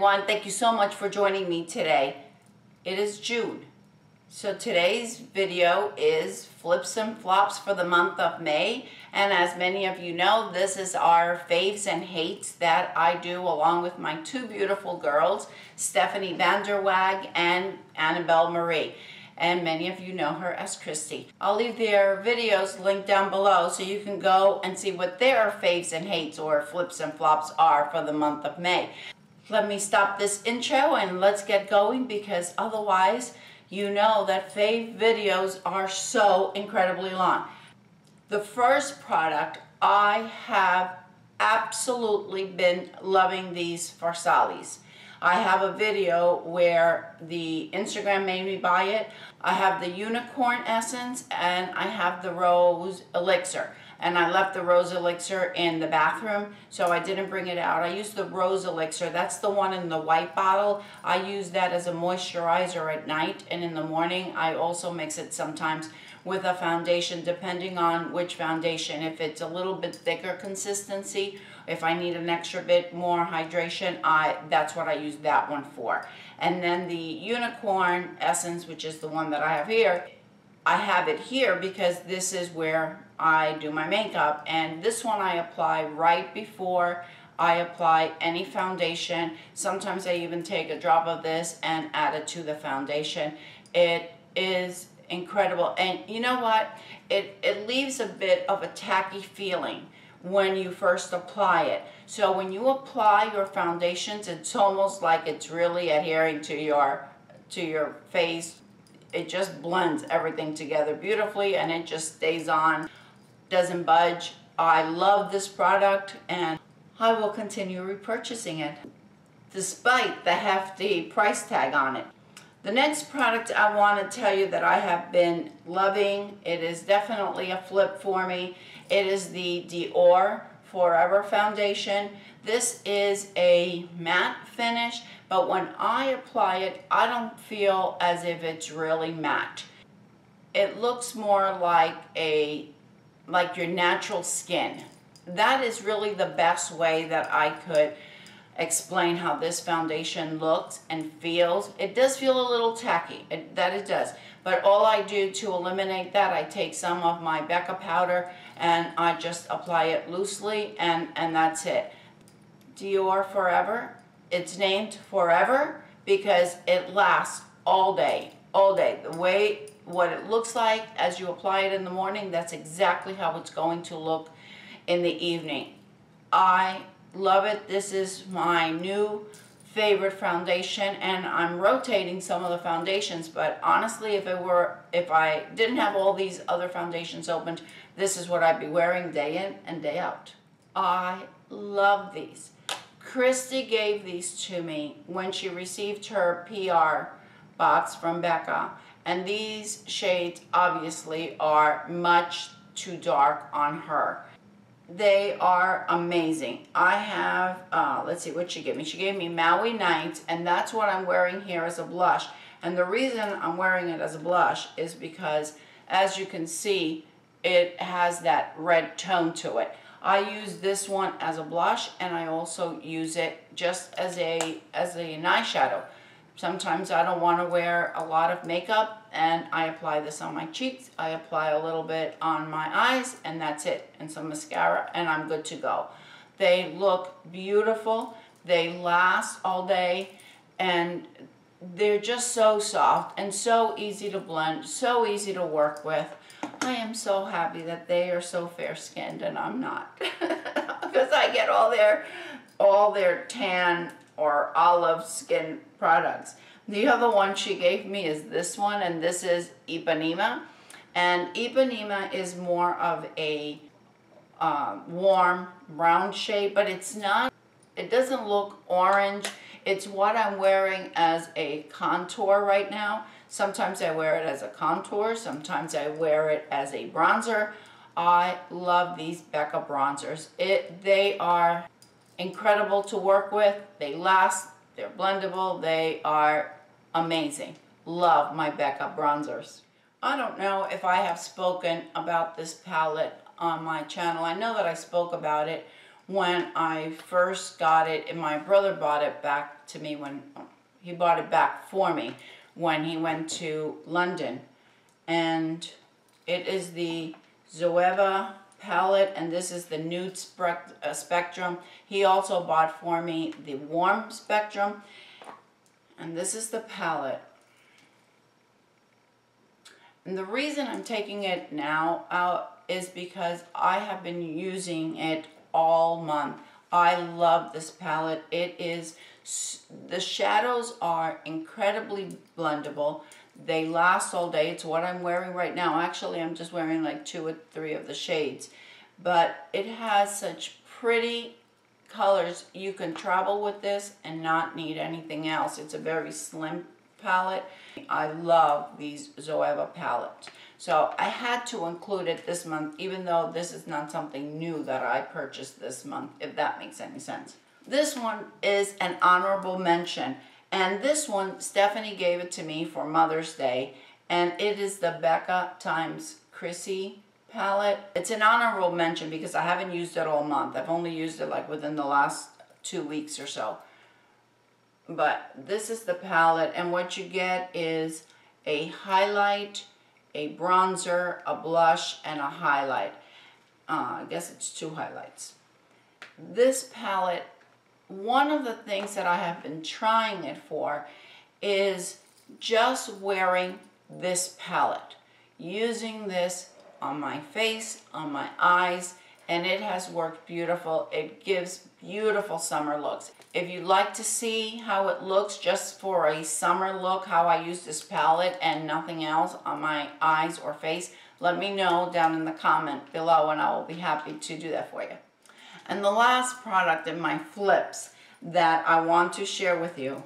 everyone. Thank you so much for joining me today. It is June. So today's video is flips and flops for the month of May. And as many of you know, this is our faves and hates that I do along with my two beautiful girls, Stephanie VANDERWAAG and Annabelle Marie. And many of you know her as Christy. I'll leave their videos linked down below so you can go and see what their faves and hates or flips and flops are for the month of May. Let me stop this intro and let's get going, because otherwise you know that fave videos are so incredibly long. The first product, I have absolutely been loving these farsallis. I have a video where the Instagram made me buy it. I have the unicorn essence and I have the rose elixir. And I left the rose elixir in the bathroom, so I didn't bring it out. I used the rose elixir. That's the one in the white bottle. I use that as a moisturizer at night, and in the morning I also mix it sometimes with a foundation, depending on which foundation. If it's a little bit thicker consistency, if I need an extra bit more hydration, that's what I use that one for. And then the unicorn essence, which is the one that I have here, I have it here because this is where I do my makeup, and this one I apply right before I apply any foundation. Sometimes I even take a drop of this and add it to the foundation. It is incredible, and you know what? It leaves a bit of a tacky feeling when you first apply it. So when you apply your foundations, it's almost like it's really adhering to your face. It just blends everything together beautifully and it just stays on, doesn't budge. I love this product and I will continue repurchasing it despite the hefty price tag on it. The next product I want to tell you that I have been loving, it is definitely a flip for me. It is the Dior Forever Foundation. This is a matte finish, but when I apply it, I don't feel as if it's really matte. It looks more like your natural skin. That is really the best way that I could explain how this foundation looks and feels. It does feel a little tacky, it does. But all I do to eliminate that, I take some of my Becca powder and I just apply it loosely, and that's it. Dior Forever. It's named Forever because it lasts all day, all day. What it looks like as you apply it in the morning, that's exactly how it's going to look in the evening. I love it. This is my new favorite foundation, and I'm rotating some of the foundations, but honestly, if I didn't have all these other foundations opened, this is what I'd be wearing day in and day out. I love these. Christy gave these to me when she received her PR box from Becca, and these shades obviously are much too dark on her. They are amazing. I have, let's see what she gave me. She gave me Maui Nights, and that's what I'm wearing here as a blush. And the reason I'm wearing it as a blush is because, as you can see, it has that red tone to it. I use this one as a blush, and I also use it just as an eyeshadow. Sometimes I don't want to wear a lot of makeup, and I apply this on my cheeks. I apply a little bit on my eyes, and that's it. And some mascara, and I'm good to go. They look beautiful. They last all day, and they're just so soft and so easy to blend, so easy to work with. I am so happy that they are so fair-skinned and I'm not, because I get all their tan or olive skin products. The other one she gave me is this one, and this is Ipanema. And Ipanema is more of a warm brown shade, but it's not, it doesn't look orange. It's what I'm wearing as a contour right now. Sometimes I wear it as a contour, sometimes I wear it as a bronzer. I love these Becca bronzers. They are incredible to work with. They last, they're blendable, they are amazing. Love my Becca bronzers. I don't know if I have spoken about this palette on my channel. I know that I spoke about it when I first got it, and my brother bought it back to me when he bought it back for me when he went to London. And it is the Zoeva palette, and this is the nude spectrum. He also bought for me the warm spectrum, and this is the palette. And the reason I'm taking it now out is because I have been using it all month. I love this palette. It is, the shadows are incredibly blendable. They last all day. It's what I'm wearing right now. Actually, I'm just wearing like 2 or 3 of the shades. But it has such pretty colors. You can travel with this and not need anything else. It's a very slim palette. I love these Zoeva palettes. So I had to include it this month, even though this is not something new that I purchased this month, if that makes any sense. This one is an honorable mention. And this one, Stephanie gave it to me for Mother's Day. And it is the Becca x Chrissy palette. It's an honorable mention because I haven't used it all month. I've only used it like within the last 2 weeks or so. But this is the palette, and what you get is a highlight, a bronzer, a blush, and a highlight. I guess it's 2 highlights. This palette, one of the things that I have been trying it for is just wearing this palette, using this on my face, on my eyes, and it has worked beautiful. It gives beautiful summer looks. If you'd like to see how it looks just for a summer look, how I use this palette and nothing else on my eyes or face, let me know down in the comment below and I will be happy to do that for you. And the last product in my flips that I want to share with you,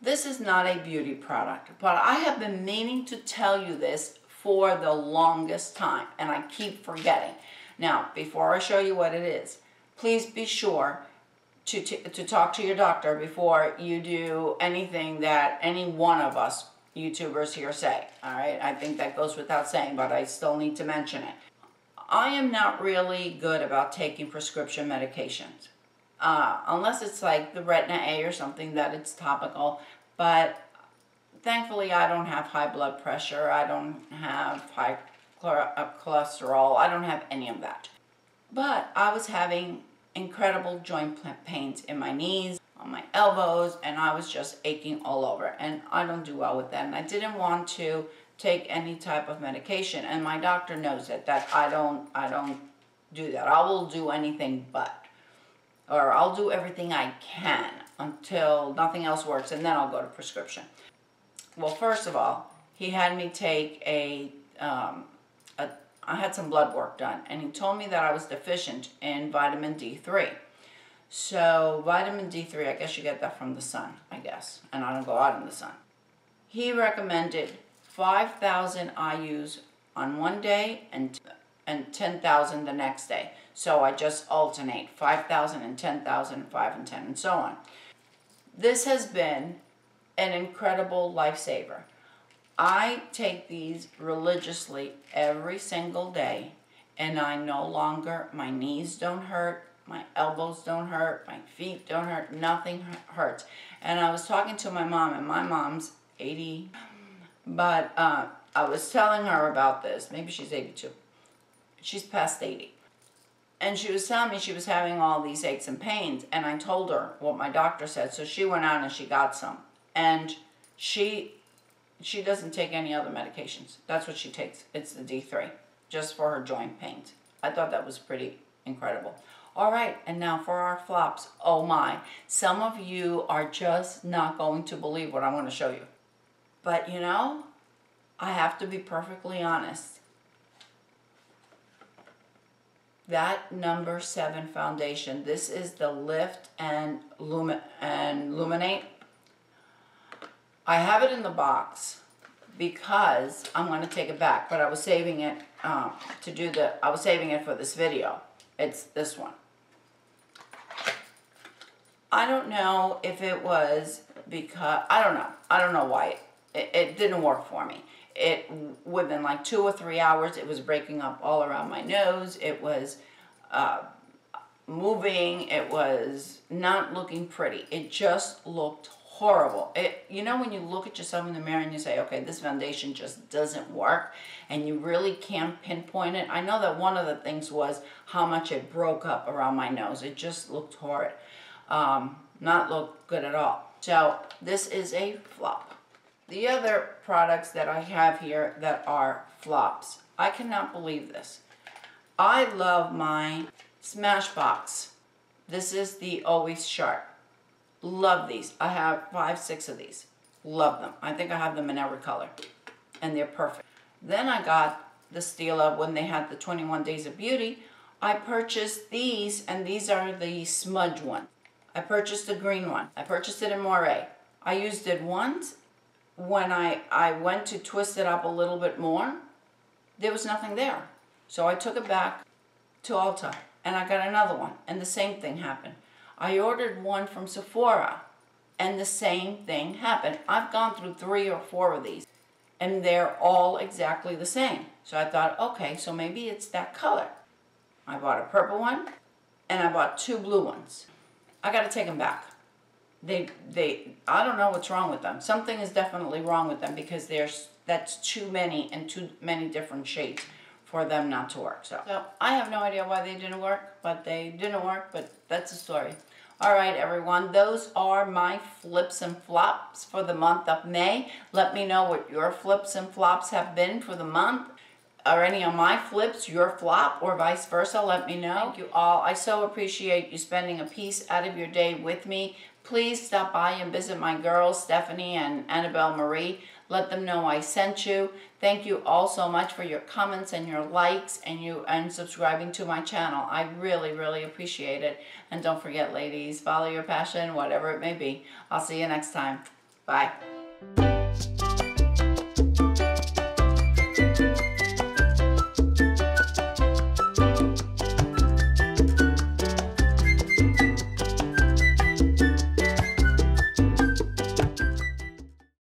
this is not a beauty product, but I have been meaning to tell you this for the longest time and I keep forgetting. Now, before I show you what it is, please be sure to talk to your doctor before you do anything that any one of us YouTubers here say. All right, I think that goes without saying, but I still need to mention it. I am not really good about taking prescription medications, unless it's like the Retina A or something that it's topical, but thankfully I don't have high blood pressure, I don't have high cholesterol, I don't have any of that. But I was having incredible joint pains in my knees, on my elbows, and I was just aching all over, and I don't do well with that, and I didn't want to take any type of medication, and my doctor knows it, that I don't do that. I will do anything but, or I'll do everything I can until nothing else works, and then I'll go to prescription. Well, first of all, he had me take I had some blood work done, and he told me that I was deficient in vitamin D3. So vitamin D3, I guess you get that from the sun, I guess, and I don't go out in the sun. He recommended 5,000 IUs on one day and 10,000 the next day. So I just alternate 5,000 and 10,000, 5 and 10, and so on. This has been an incredible lifesaver. I take these religiously every single day, and I no longer, my knees don't hurt, my elbows don't hurt, my feet don't hurt, nothing hurts. And I was talking to my mom, and my mom's 80, but I was telling her about this. Maybe she's 82. She's past 80. And she was telling me she was having all these aches and pains, and I told her what my doctor said, so she went out and she got some. And she doesn't take any other medications. That's what she takes. It's the D3, just for her joint pains. I thought that was pretty incredible. All right, and now for our flops. Oh my, some of you are just not going to believe what I'm going to show you. But you know, I have to be perfectly honest. That number 7 foundation, this is the Lift and Illuminate. I have it in the box because I'm going to take it back, but I was saving it I was saving it for this video. It's this one. I don't know if it was because, I don't know why it didn't work for me. Within like 2 or 3 hours, it was breaking up all around my nose. It was, moving. It was not looking pretty. It just looked horrible. You know when you look at yourself in the mirror and you say, okay, this foundation just doesn't work, and you really can't pinpoint it. I know that one of the things was how much it broke up around my nose. It just looked horrid. Not look good at all. So this is a flop. The other products that I have here that are flops, I cannot believe this. I love my Smashbox. This is the Always Sharp. Love these. I have 5, 6 of these. Love them. I think I have them in every color. And they're perfect. Then I got the Stila when they had the 21 Days of Beauty. I purchased these, and these are the smudge ones. I purchased the green one. I purchased it in Moray. I used it once. When I went to twist it up a little bit more, there was nothing there. So I took it back to Ulta, and I got another one, and the same thing happened. I ordered one from Sephora, and the same thing happened. I've gone through 3 or 4 of these, and they're all exactly the same. So I thought, okay, so maybe it's that color. I bought a purple one, and I bought 2 blue ones. I got to take them back. I don't know what's wrong with them. Something is definitely wrong with them because that's too many and too many different shades for them not to work. So I have no idea why they didn't work, but they didn't work, but that's the story. All right, everyone, those are my flips and flops for the month of May. Let me know what your flips and flops have been for the month. Are any of my flips your flop or vice versa? Let me know. Thank you all. I so appreciate you spending a piece out of your day with me. Please stop by and visit my girls, Stephanie and Annabelle Marie. Let them know I sent you. Thank you all so much for your comments and your likes and subscribing to my channel. I really, really appreciate it. And don't forget, ladies, follow your passion, whatever it may be. I'll see you next time. Bye.